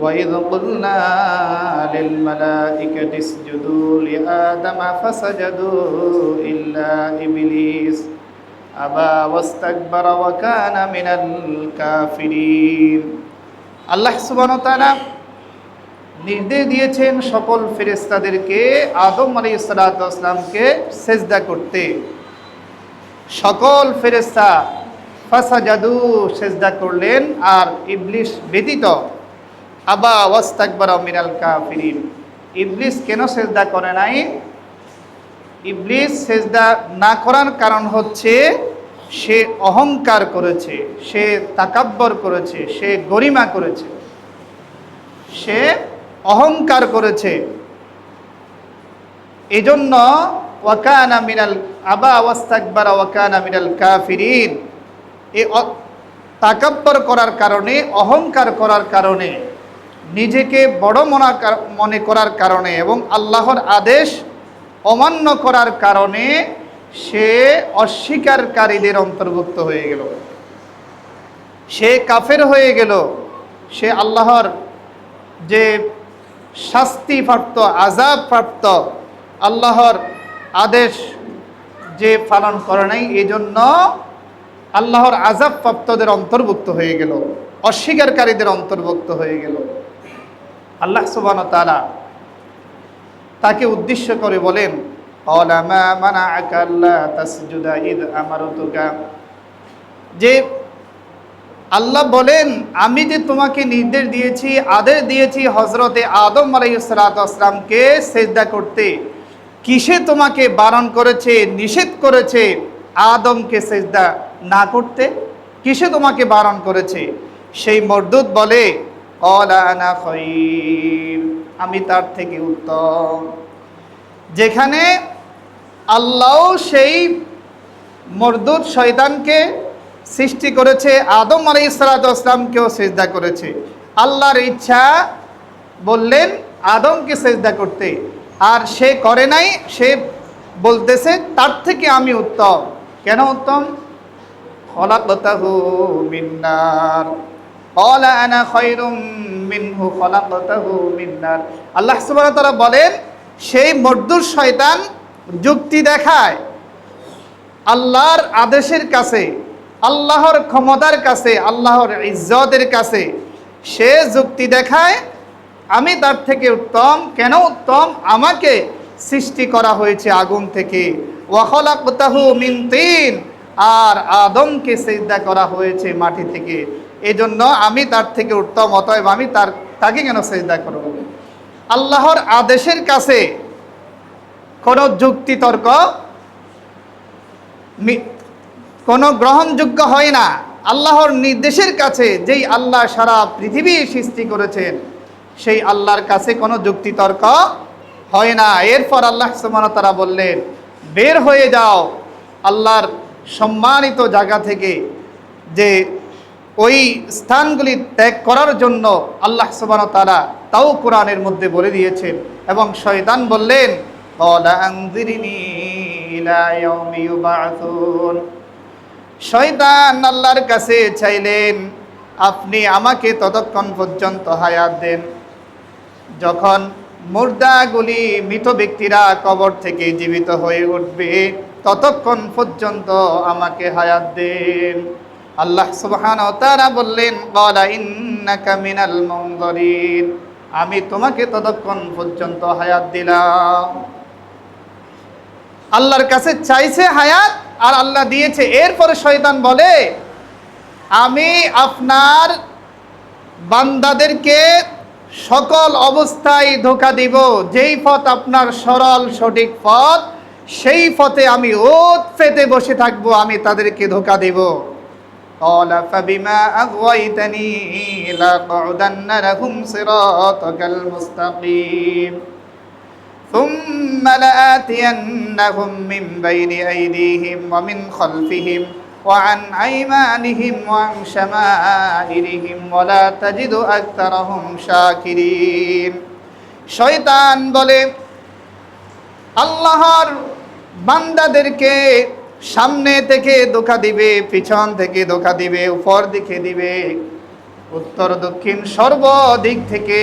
وإذ قلنا للملائكة اسجدوا لآدم فسجدوا إلا إبليس أبى واستكبر وكان من الكافرين আল্লাহ সুবহানাহু ওয়া তাআলা নির্দেশ দিয়েছেন সকল ফেরেশতাদেরকে আদম আলাইহিস সালাতু ওয়াস সালামকে সিজদা করতে। সকল ফেরেশতা ফাসাজাদু সিজদা করলেন, আর ইবলিস ব্যতীত আবা ওয়াস্তাকবারা মিনাল কাফিরিন। ইবলিস কেন সিজদা করে নাই? ইবলিস সিজদা না করার কারণ হচ্ছে সে অহংকার করেছে, সে তাকাব্বর করেছে, সে গরিমা করেছে, সে অহংকার করেছে। এজন্য ওয়াকানা মিনাল আবা ওয়াস্তাকবারা ওয়াকানা মিনাল কাফিরিন, এই তাকাব্বর করার কারণে, অহংকার করার কারণে, নিজেকে বড় মনে করার কারণে এবং আল্লাহর আদেশ অমান্য করার কারণে সে অস্বীকারীদের অন্তর্ভুক্ত হয়ে গেল, সে কাফের হয়ে গেল। সে আল্লাহর যে শাস্তিপ্রাপ্ত, আযাবপ্রাপ্ত, আল্লাহর আদেশ যে পালন করে নাই, এই জন্য আল্লাহর আযাবপ্রাপ্তদের অন্তর্ভুক্ত হয়ে গেল, অস্বীকারীদের অন্তর্ভুক্ত হয়ে গেল। আল্লাহ সুবহানাহু ওয়া তাআলা তাকে উদ্দেশ্য করে বলেন, ক্বালা মা মানাআকা আল্লা তাসজুদা ইয আমারতুকা, যে আল্লাহ বলেন আমি যে তোমাকে নির্দেশ দিয়েছি, আদেশ দিয়েছি হযরতে আদম আলাইহিস সালাতু ওয়াস সালামকে সিজদা করতে, কিসে তোমাকে বারণ করেছে, নিষেধ করেছে আদমকে সিজদা না করতে? কিসে তোমাকে বারণ করেছে? সেই মরদুদ বলে, ক্বালা আনা খায়র, আমি তার থেকে উত্তম। যেখানে আল্লাহ সেই মরদুদ শয়তানকে সৃষ্টি করেছে, আদম আলাইহিস সালাতু ওয়াস সালামকেও সিজদা করেছে। আল্লাহর ইচ্ছা বললেন আদমকে সিজদা করতে, আর সে করে নাই। সে বলতেছে তার থেকে আমি উত্তম। কেন উত্তম? খলাকতাহু মিন নার ক্বালা আনা খায়রুম মিনহু খলাকতাহু মিন নার। আল্লাহ সুবহানাহু ওয়া তাআলা বলেন, সেই মরদুদ শয়তান যুক্তি দেখায় আল্লাহর আদেশের কাছে, আল্লাহর ক্ষমতার কাছে, আল্লাহর ইজ্জতের কাছে। সে যুক্তি দেখায় আমি তার থেকে উত্তম। কেন উত্তম? আমাকে সৃষ্টি করা হয়েছে আগুন থেকে, ওয়া খলাকতাহু মিন তিন, আর আদমকে সিজদা করা হয়েছে মাটি থেকে, এজন্য আমি তার থেকে উত্তম, অতএব আমি তাকে কেন সিজদা করব? আল্লাহর আদেশের কাছে কোনো যুক্তি তর্ক কোনো গ্রহণযোগ্য হয় না। আল্লাহর নির্দেশের কাছে, যেই আল্লাহ সারা পৃথিবী সৃষ্টি করেছেন, সেই আল্লাহর কাছে কোনো যুক্তি তর্ক হয় না। এরপর আল্লাহ সুবহানাহু ওয়া তাআলা বললেন, বের হয়ে যাও আল্লাহর সম্মানিত জায়গা থেকে। যে ওই স্থানগুলি ত্যাগ করার জন্য আল্লাহ সুবহানাহু ওয়া তাআলা তাও কোরআনের মধ্যে বলে দিয়েছেন। এবং শয়তান বললেন, ক্বালা আনজিরনি ইলা ইয়াউমি ইউবআসুন, শয়তান আল্লাহর কাছে চাইলেন আপনি আমাকে ততক্ষণ পর্যন্ত হায়াত দেন যখন মুর্দাগুলি, মৃত ব্যক্তিরা কবর থেকে জীবিত হয়ে উঠবে, ততক্ষণ পর্যন্ত আমাকে হায়াত দেন। আল্লাহ সুবহানাহু ওয়া তাআলা বললেন, ক্বালা ইন্নাকা মিনাল মুনযারিন, আমি তোমাকে ততক্ষণ পর্যন্ত হায়াত দিলাম। আল্লাহর কাছে চাইছে হায়াত, আর আল্লাহ দিয়েছে। এরপরে শয়তান বলে, আমি আপনার বান্দাদেরকে সকল অবস্থায় ধোঁকা দিব, যেই পথ আপনার সরল সঠিক পথ, সেই পথে আমি ওত পেতে বসে থাকবো, আমি তাদেরকে ধোঁকা দেব। ক্বালা ফাবিমা আগওয়াইতানি লাকউদান্না লাহুম সিরাতাকাল মুস্তাকিম সুম্মা লাআতিয়ান্নাহুম মিন বাইনি আইদিহিম ওয়া মিন খালফিহিম ওয়া আন আইমানিহিম ওয়া আন শামাইলিহিম ওয়া লা তাজিদু আকতারাহুম শাকিরিন। শয়তান বলে, আল্লাহর বান্দাদেরকে সামনে থেকে ধোঁকা দিবে, পিছন থেকে ধোঁকা দিবে, উপর দিকে দিবে, উত্তর দক্ষিণ সর্বদিক থেকে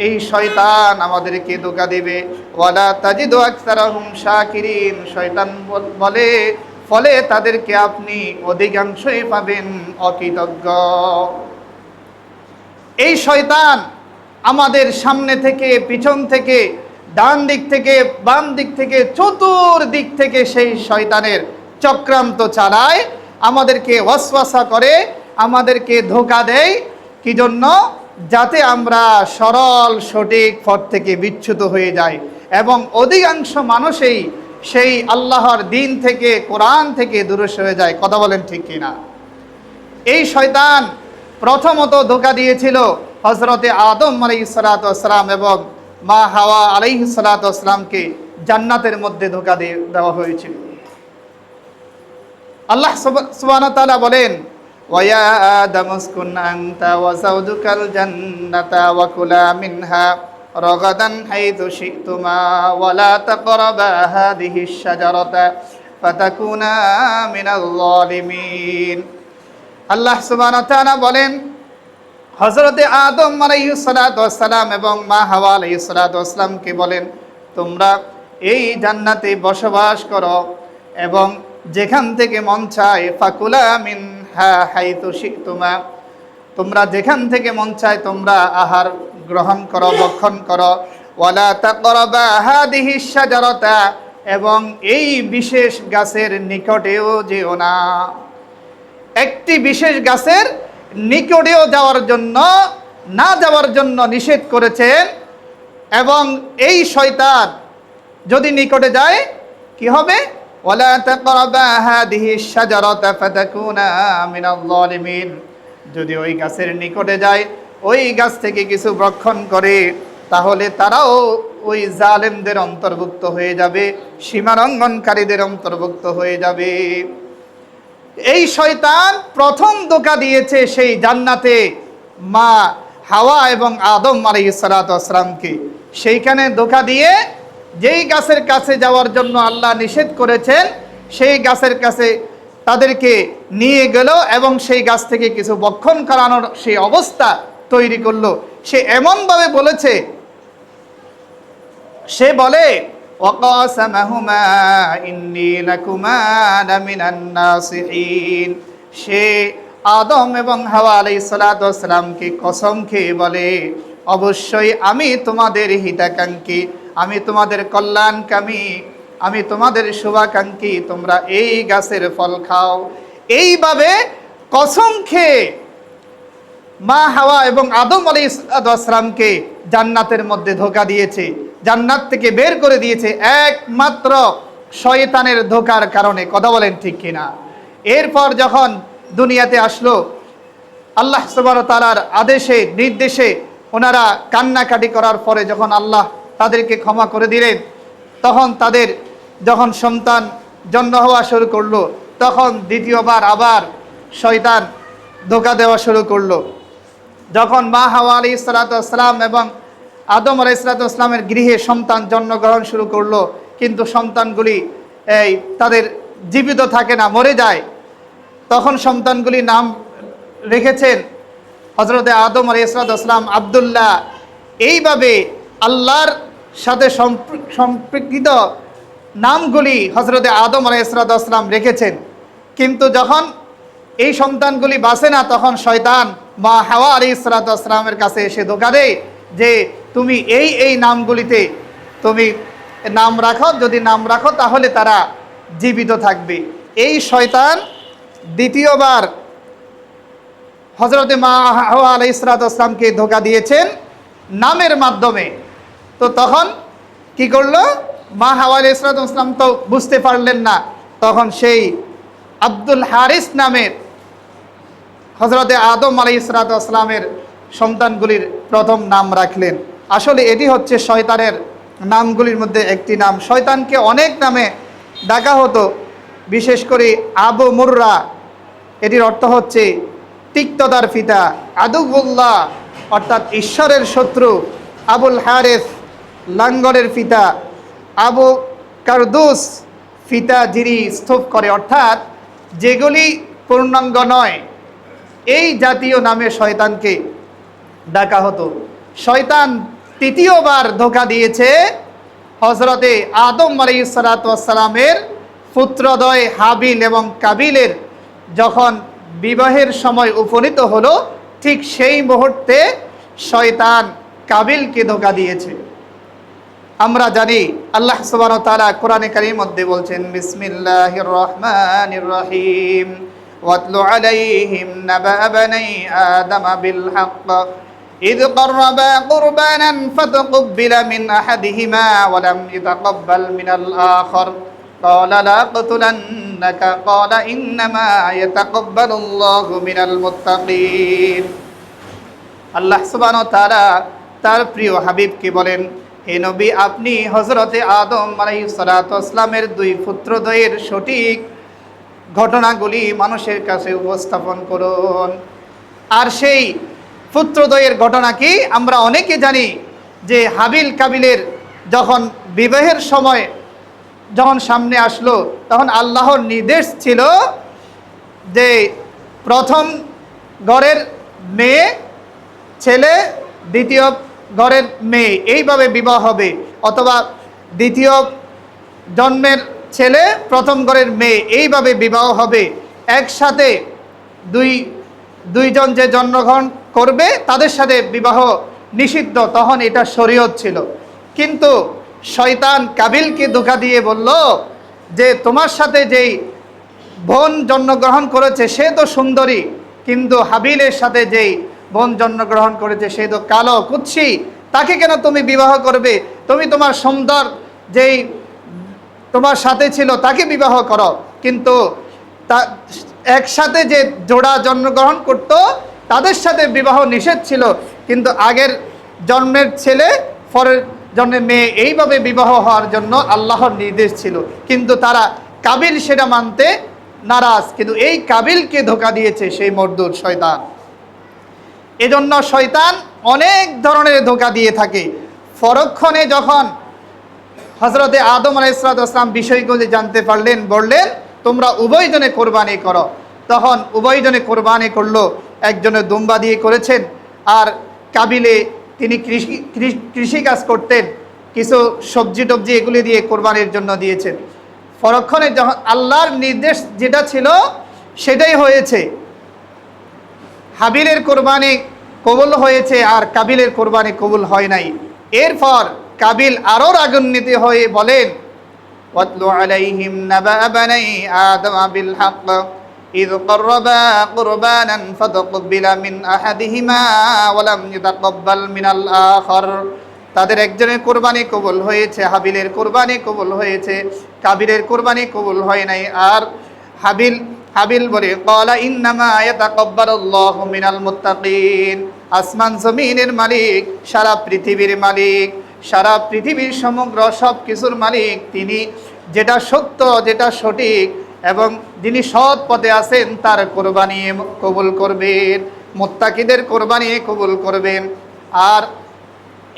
এই শয়তান আমাদেরকে ধোঁকা দেবে। ওয়ালা তাজিদু আকসারাহুম শাকিরিন, শয়তান বলে, ফলে তাদেরকে আপনি অধিকাংশই পাবেন অকৃতজ্ঞ। এই শয়তান আমাদের সামনে থেকে, পিছন থেকে, ডান দিক থেকে, বাম দিক থেকে, চতুর্দিক থেকে সেই শয়তানের চক্রান্ত চালায়, আমাদেরকে ওয়াসওয়াসা করে, আমাদেরকে ধোঁকা দেয়। কি জন্য? যাতে আমরা সরল সঠিক পথ থেকে বিচ্যুত হয়ে যাই এবং অধিকাংশ মানুষই সেই আল্লাহর দিন থেকে, কোরআন থেকে দূরে সরে যায়। কথা বলেন ঠিক কিনা? এই শয়তান প্রথমত ধোঁকা দিয়েছিল হযরতে আদম আলাইহিস সালাতু ওয়াস সালাম এবং মা হাওয়া আলাইহিস সালাতু ওয়াস সালামকে জান্নাতের মধ্যে ধোঁকা দেওয়া হয়েছিল। আল্লাহ সুবহানাহু ওয়া তাআলা বলেন, ওয়া আদামু উসকুন আনতা ওয়া যাওজুকাল জান্নাতা ওয়া কুলা মিনহা রাগাদান হাইতু শি'তুমা ওয়া লা তাকরাবা হাযিহিশ শাজারাতা ফাতাকুনা মিনাল যালিমিন। আল্লাহ সুবহানাহু ওয়া তাআলা বলেন, হযরতে আদম আলাইহিস সালাতু ওয়াস সালাম এবং মা হাওয়া আলাইহিস সালাতু ওয়াস সালামকে বলেন, তোমরা এই জান্নাতে বসবাস করো এবং যেখান থেকে মন চায়, ফাকুলা মিনহা হাইতু শি'তুমা, তোমরা যেখান থেকে মন চায় তোমরা আহার গ্রহণ করো, ভক্ষণ করো। ওয়ালা তাকরাবা হাযিহিশ শাজারাতা, এবং এই বিশেষ গাছের নিকটেও যেও না। একটি বিশেষ গাছের নিকটেও যাওয়ার জন্য, না যাওয়ার জন্য নিষেধ করেছেন। এবং এই শয়তান যদি নিকটে যায় কি হবে? ওয়ালা তাকরাবা হাযিহিশ শাজারাতা ফাতাকুনা মিনাল যালিমিন, যদি ওই গাছের নিকটে যায়, ওই গাছ থেকে কিছু ভক্ষণ করে, তাহলে তারাও ওই জালেমদের অন্তর্ভুক্ত হয়ে যাবে, সীমালঙ্ঘনকারীদের অন্তর্ভুক্ত হয়ে যাবে। এই শয়তান প্রথম ধোঁকা দিয়েছে সেই জান্নাতে মা হাওয়া এবং আদম আলাইহিস সালাতু ওয়াস সালামকে। সেইখানে ধোঁকা দিয়ে যেই গাছের কাছে যাওয়ার জন্য আল্লাহ নিষেধ করেছেন, সেই গাছের কাছে তাদেরকে নিয়ে গেল এবং সেই গাছ থেকে কিছু ভক্ষণ করানোর সেই অবস্থা তৈরি করলো। সে এমনভাবে বলেছে, সে বলে, ওয়াকাসামাহুমা ইন্নী লাকুমা লামিনান নাসিহিন, সে আদম এবং হাওয়া আলাইহিস সালাতু ওয়াস সালামকে কসম খেয়ে বলে, অবশ্যই আমি তোমাদের হিতাকাঙ্ক্ষী, আমি তোমাদের কল্যাণকামী, আমি তোমাদের শুভাকাঙ্ক্ষী, তোমরা এই গাছের ফল খাও। এইভাবে কসম খেয়ে মা হাওয়া এবং আদম আলাইহিস সালামকে জান্নাতের মধ্যে ধোঁকা দিয়েছে, জান্নাত থেকে বের করে দিয়েছে একমাত্র শয়তানের ধোঁকার কারণে। কথা বলেন ঠিক কিনা? এরপর যখন দুনিয়াতে আসলো, আল্লাহ সুবহানাহু ওয়া তাআলার আদেশে নির্দেশে ওনারা কান্নাকাটি করার পরে যখন আল্লাহ তাদেরকে ক্ষমা করে দিলেন, তখন তাদের যখন সন্তান জন্ম হওয়া শুরু করলো, তখন দ্বিতীয়বার আবার শয়তান ধোঁকা দেওয়া শুরু করলো। যখন মা হাওয়া আলাইহিস সালাতু ওয়াস সালাম এবং আদম আলাইহিস সালাতু ওয়াস সালামের গৃহে সন্তান জন্মগ্রহণ শুরু করলো, কিন্তু সন্তানগুলি তাদের জীবিত থাকে না, মরে যায়। তখন সন্তানগুলি নাম রেখেছেন হযরতে আদম আলাইহিস সালাতু ওয়াস সালাম, আব্দুল্লাহ। এইভাবে আল্লাহর সাথে সম্পৃক্ত নামগুলি হযরতে আদম আলাইহিস সালাতু ওয়াস সালাম রেখেছেন। কিন্তু যখন এই সন্তানগুলি বাঁচে না, তখন শয়তান মা হাওয়া আলাইহিস সালাতু ওয়াস সালামের কাছে এসে ধোঁকা দেয় যে তুমি এই নামগুলিতে তুমি নাম রাখো, যদি নাম রাখো তাহলে তারা জীবিত থাকবে। এই শয়তান দ্বিতীয়বার হযরতে মা হাওয়া আলাইহিস সালাতু ওয়াস সালামকে ধোঁকা দিয়েছেন নামের মাধ্যমে। তো তখন কি করলো? মা হাওয়া আলাইহিস সালাতু ওয়াস সালাম তো বুঝতে পারলেন না, তখন সেই আব্দুল হারিস নামের হযরতে আদম আলাইহিস সালাতু ওয়াস সালামের সন্তানগুলির প্রথম নাম রাখলেন। আসলে এটি হচ্ছে শয়তানের নামগুলির মধ্যে একটি নাম। শয়তানকে অনেক নামে ডাকা হতো, বিশেষ করে আবু মুররা, এটির অর্থ হচ্ছে তিক্ততার পিতা, আদুবুল্লাহ অর্থাৎ ঈশ্বরের শত্রু, আবুল হারিস লাঙ্গলের পিতা, আবু কারদুস পিতা যিনি স্তূপ করে, অর্থাৎ যেগুলি পূর্ণাঙ্গ নয় এই জাতীয় নামে শয়তানকে ডাকা হতো। শয়তান তৃতীয়বার ধোঁকা দিয়েছে হযরতে আদম আলাইহিসসালামের পুত্রদ্বয় হাবিল এবং কাবিলের যখন বিবাহের সময় উপনীত হলো, ঠিক সেই মুহূর্তে শয়তান কাবিলকে ধোঁকা দিয়েছে। আমরা জানি আল্লাহ সুবহানাহু ওয়া তাআলা কোরআনে কারীমের মধ্যে বলছেন, বিসমিল্লাহির রহমানির রহিম, ওয়াতলু আলাইহিম নাবা বানি আদম বিল হক إذ قربا قربانا فتقبل من أحدهما ولم يتقبل من الآخر قال لأقتلنك قال إنما يتقبل الله من المتقين। আল্লাহ সুবহানাহু ওয়া তাআলা তার প্রিয় হাবিবকে বলেন, হে নবী, আপনি হযরতে আদম আলাইহিস সালাতু ওয়াস সালামের দুই পুত্রদ্বয়ের সঠিক ঘটনাগুলি মানুষের কাছে উপস্থাপন করুন। আর সেই পুত্রদ্বয়ের ঘটনা কি আমরা অনেকে জানি, যে হাবিল কাবিলের যখন বিবাহের সময় যখন সামনে আসলো, তখন আল্লাহর নির্দেশ ছিল যে প্রথম ঘরের মেয়ে ছেলে, দ্বিতীয় ঘরের মেয়ে, এইভাবে বিবাহ হবে, অথবা দ্বিতীয় জন্মের ছেলে প্রথম ঘরের মেয়ে, এইভাবে বিবাহ হবে। একসাথে দুইজন যে জন্মগ্রহণ করবে তাদের সাথে বিবাহ নিষিদ্ধ, তখন এটা শরীয়ত ছিল। কিন্তু শয়তান কাবিলকে ধোঁকা দিয়ে বলল যে তোমার সাথে যেই বোন জন্মগ্রহণ করেছে সে তো সুন্দরী, কিন্তু হাবিলের সাথে যেই বোন জন্মগ্রহণ করেছে সে তো কালো কুৎসি, তাকে কেন তুমি বিবাহ করবে? তুমি তোমার সুন্দর যেই তোমার সাথে ছিল তাকে বিবাহ করো। কিন্তু একসাথে যে জোড়া জন্মগ্রহণ করত তাদের সাথে বিবাহ নিষেধ ছিল, কিন্তু আগের জন্মের ছেলে পরের জন্মের মেয়ে, এইভাবে বিবাহ হওয়ার জন্য আল্লাহর নির্দেশ ছিল। কিন্তু তারা কাবিল সেটা মানতে নারাজ, কিন্তু এই কাবিলকে ধোঁকা দিয়েছে সেই মরদুদ শয়তান। এজন্য শয়তান অনেক ধরনের ধোঁকা দিয়ে থাকে। পরক্ষণে যখন হযরতে আদম আলাইহিস সালাম বিষয়গুলি জানতে পারলেন, বললেন তোমরা উভয়জনে কোরবানি করো। তখন উভয়জনে কোরবানি করলো। একজনে দুম্বা দিয়ে করেছেন, আর কাবিলে তিনি কৃষি কাজ করতেন, কিছু সবজি টবজি এগুলি দিয়ে কোরবানির জন্য দিয়েছেন। পরক্ষণে যখন আল্লাহর নির্দেশ যেটা ছিল সেটাই হয়েছে। হাবিলের কোরবানি কবুল হয়েছে আর কাবিলের কোরবানি কবুল হয় নাই। এরপর কাবিল আরও রাগান্বিত হয়ে বলেন, ওয়াতলু আলাইহিম নাবা বানি আদম বিল হক إذ قربا قربانا فتقبل من أحدهما ولم يتقبل من الآخر। তাদের একজনের কোরবানি কবুল হয়েছে, হাবিলের কোরবানি কবুল হয়েছে, কাবিলের কোরবানি কবুল হয় নাই। আর হাবিল বলে, ক্বালা ইন্নামা ইয়াতাকাব্বালুল্লাহু মিনাল মুত্তাকিন। আসমান জমিনের মালিক, সারা পৃথিবীর মালিক, সারা পৃথিবীর সমগ্র সব কিছুর মালিক তিনি, যেটা সত্য, যেটা সঠিক এবং যিনি সৎ পথে আছেন তার কোরবানি কবুল করবেন, মুত্তাকিদের কোরবানি কবুল করবেন। আর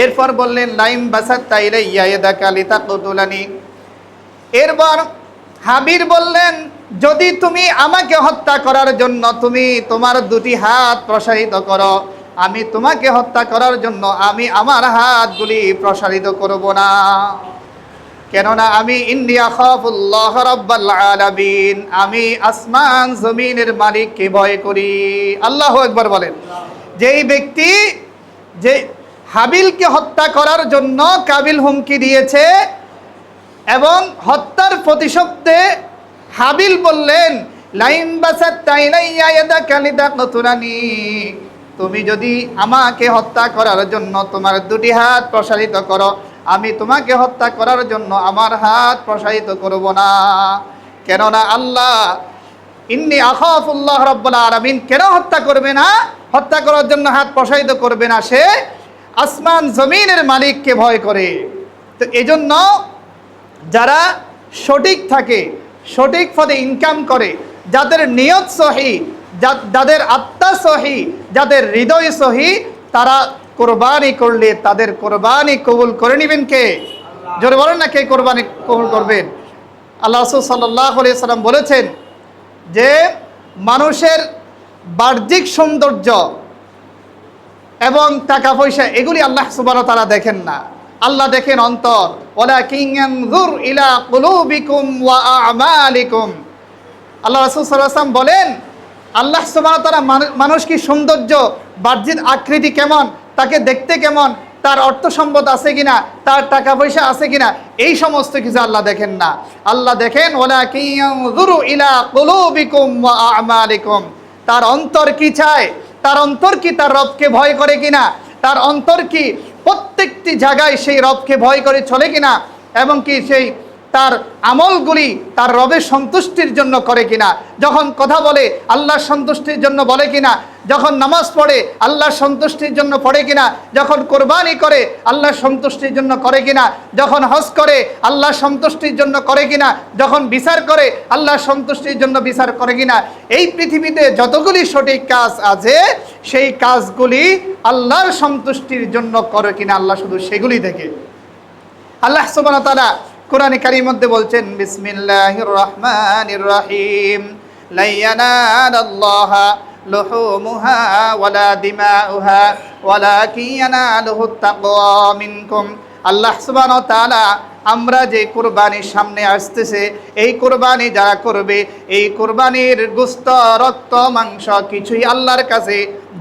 এরপর বললেন, লাইম বাসাত্তা ইলাইয়া ইয়াদাকা লিতাকতুলানি। এরপর হাবিল বললেন, যদি তুমি আমাকে হত্যা করার জন্য তুমি তোমার দুটি হাত প্রসারিত করো, আমি তোমাকে হত্যা করার জন্য আমি আমার হাতগুলি প্রসারিত করব না। কেননা আমি ইন্নী আখাফুল্লাহ রাব্বাল আলামিন, আমি আসমান জমিনের মালিককে ভয় করি। আল্লাহু আকবার বলেন। যেই ব্যক্তি যে হাবিলকে হত্যা করার জন্য কাবিল হুমকি দিয়েছে এবং হত্যার প্রতিশব্দে হাবিল বললেন, লাইন বাসাত্তা ইলাইয়া ইয়াদাকা লিতাকতুলানি, তুমি যদি আমাকে হত্যা করার জন্য তোমার দুটি হাত প্রসারিত করো, আমি তোমাকে হত্যা করার জন্য আমার হাত প্রসারিত করব না। কেননা আল্লাহ ইন্নী আখাফুল্লাহ রাব্বুল আলামিন কেন হত্যা করবে না, হত্যা করার জন্য হাত প্রসারিত করবে না? সে আসমান জমিনের মালিককে ভয় করে। তো এজন্য যারা সঠিক থাকে, সঠিক পথে ইনকাম করে, যাদের নিয়ত সহি, যাদের আত্মা সহি, যাদের হৃদয় সহি, তারা কোরবানি করলে তাদের কোরবানি কবুল করে নেবেন কে? জোরে বলেন না, কে কোরবানি কবুল করবেন? আল্লাহ রাসূল সাল্লাল্লাহু আলাইহি সাল্লাম বলেছেন যে মানুষের বাহ্যিক সৌন্দর্য এবং টাকা পয়সা, এগুলি আল্লাহ সুবহানাহু ওয়া তাআলা দেখেন না। আল্লাহ দেখেন অন্তর। ওয়ালাকিন ইয়ানজুর ইলা কুলুবিকুম ওয়া আ'মালিকুম। আল্লাহ রাসূল সাল্লাল্লাহু আলাইহি ওয়াসাল্লাম বলেন, আল্লাহ সুবহানাহু ওয়া তাআলা মানুষ কি সৌন্দর্য, বাহ্যিক আকৃতি কেমন, তাকে দেখতে কেমন, তার অর্থ সম্পদ আছে কিনা, তার টাকা পয়সা আছে কিনা, এই সমস্ত কিছু আল্লাহ দেখেন না। আল্লাহ দেখেন ওয়ালাকিন ইয়ানজুরু ইলা কুলুবিকুম ওয়া আ'মালিকুম। তার অন্তর কি চায়, তার অন্তর কি তার রবকে ভয় করে কিনা, তার অন্তর কি প্রত্যেকটি জায়গায় সেই রবকে ভয় করে চলে কিনা, এবং কি সেই তার আমলগুলি তার রবের সন্তুষ্টির জন্য করে কিনা, যখন কথা বলে আল্লাহর সন্তুষ্টির জন্য বলে কিনা, যখন নামাজ পড়ে আল্লাহর সন্তুষ্টির জন্য পড়ে কিনা, যখন কোরবানি করে আল্লাহর সন্তুষ্টির জন্য করে কিনা, যখন হজ করে আল্লাহর সন্তুষ্টির জন্য করে কিনা, যখন বিচার করে আল্লাহর সন্তুষ্টির জন্য বিচার করে কিনা। এই পৃথিবীতে যতগুলি সঠিক কাজ আছে সেই কাজগুলি আল্লাহর সন্তুষ্টির জন্য করে কিনা আল্লাহ শুধু সেগুলি দেখে। আল্লাহ সুবহানাহু ওয়া তাআলা কোরআনে কারীমের মধ্যে বলছেন, বিসমিল্লাহির রহমানির রহিম, লা ইয়ানালাল্লাহা লুহুমুহা ওয়ালা দিমাউহা ওয়ালাকিন ইয়ানালুহুত তাকওয়া মিনকুম। আল্লাহ সুবহানাহু ওয়া তাআলা আমরা যে কুরবানির সামনে আসতেছে, এই কুরবানি যারা করবে, এই কুরবানির গোশত, রক্ত, মাংস কিছুই আল্লাহর কাছে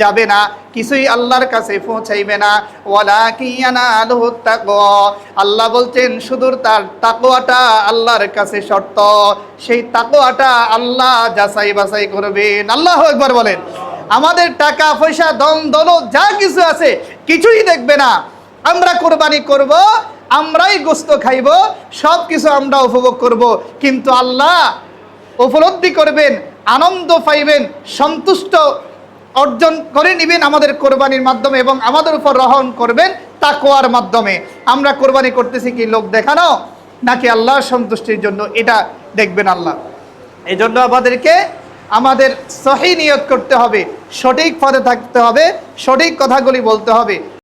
যাবে না, কিছুই আল্লাহর কাছে পৌঁছাইবে না। ওয়ালাকিন ইয়ানালুহুত তাকওয়া। আল্লাহ বলছেন শুধু তার তাকওয়াটা আল্লাহর কাছে শর্ত, সেই তাকওয়াটা আল্লাহ যাচাই বাছাই করবেন। আল্লাহু আকবার বলেন। আমাদের টাকা পয়সা, ধন দৌলত যা কিছু আছে কিছুই দেখবে না। আমরা কোরবানি করব, আমরাই গোশত খাইব, সব কিছু আমরা উপভোগ করব, কিন্তু আল্লাহ উপলব্ধি করবেন, আনন্দ পাইবেন, সন্তুষ্ট অর্জন করে নেবেন আমাদের কোরবানির মাধ্যমে, এবং আমাদের উপর রহম করবেন তাকওয়ার মাধ্যমে। আমরা কোরবানি করতেছি কি লোক দেখানো নাকি আল্লাহর সন্তুষ্টির জন্য, এটা দেখবেন আল্লাহ। এই জন্য আমাদেরকে আমাদের সহি নিয়ত করতে হবে, সঠিক পথে থাকতে হবে, সঠিক কথাগুলি বলতে হবে।